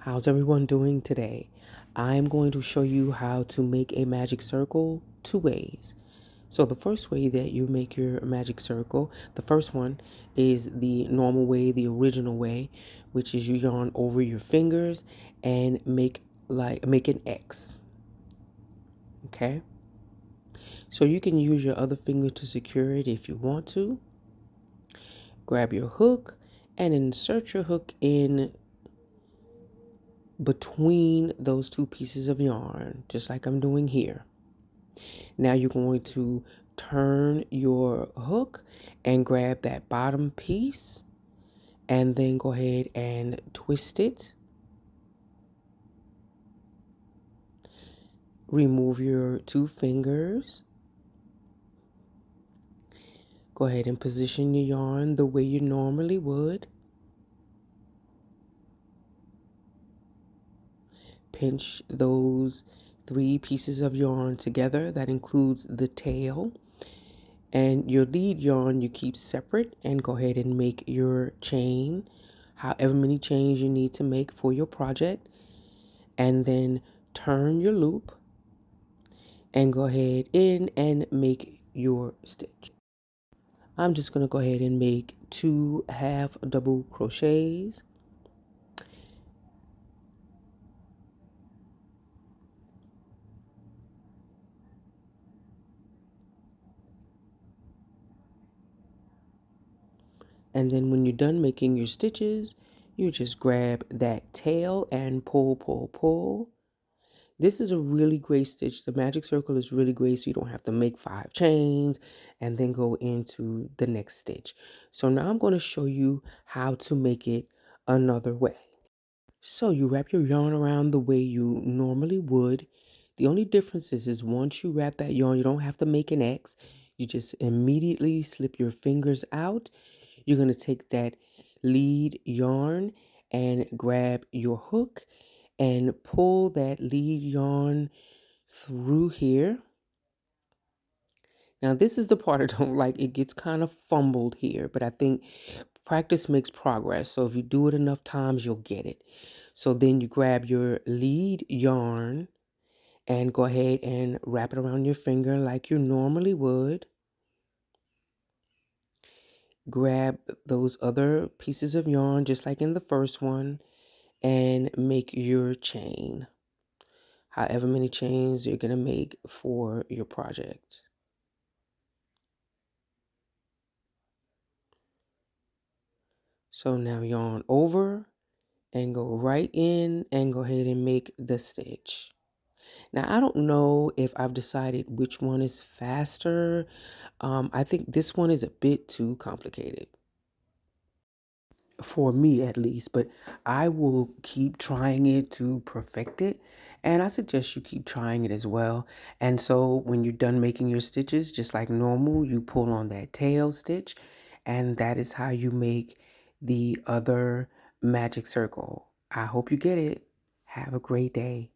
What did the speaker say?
How's everyone doing today? I'm going to show you how to make a magic circle two ways. So the first way that you make your magic circle, the first one is the normal way, the original way, which is you yarn over your fingers and make an X. Okay? So you can use your other finger to secure it if you want to. Grab your hook and insert your hook in between those two pieces of yarn, just like I'm doing here. Now you're going to turn your hook and grab that bottom piece and then go ahead and twist it. Remove your two fingers. Go ahead and position your yarn the way you normally would. Pinch those three pieces of yarn together. That includes the tail. And your lead yarn you keep separate, and go ahead and make your chain, however many chains you need to make for your project. And then turn your loop and go ahead in and make your stitch. I'm just going to go ahead and make 2 half double crochets. And then when you're done making your stitches, you just grab that tail and pull, pull, pull. This is a really great stitch. The magic circle is really great, so you don't have to make 5 chains and then go into the next stitch. So now I'm going to show you how to make it another way. So you wrap your yarn around the way you normally would. The only difference is once you wrap that yarn, you don't have to make an X. You just immediately slip your fingers out. You're going to take that lead yarn and grab your hook and pull that lead yarn through here. Now this is the part I don't like. It gets kind of fumbled here, but I think practice makes progress. So if you do it enough times, you'll get it. So then you grab your lead yarn and go ahead and wrap it around your finger like you normally would. Grab those other pieces of yarn just like in the first one and make your chain. However many chains you're going to make for your project. So now yarn over and go right in and go ahead and make the stitch. Now, I don't know if I've decided which one is faster. I think this one is a bit too complicated. For me at least, but I will keep trying it to perfect it. And I suggest you keep trying it as well. And so when you're done making your stitches, just like normal, you pull on that tail stitch. And that is how you make the other magic circle. I hope you get it. Have a great day.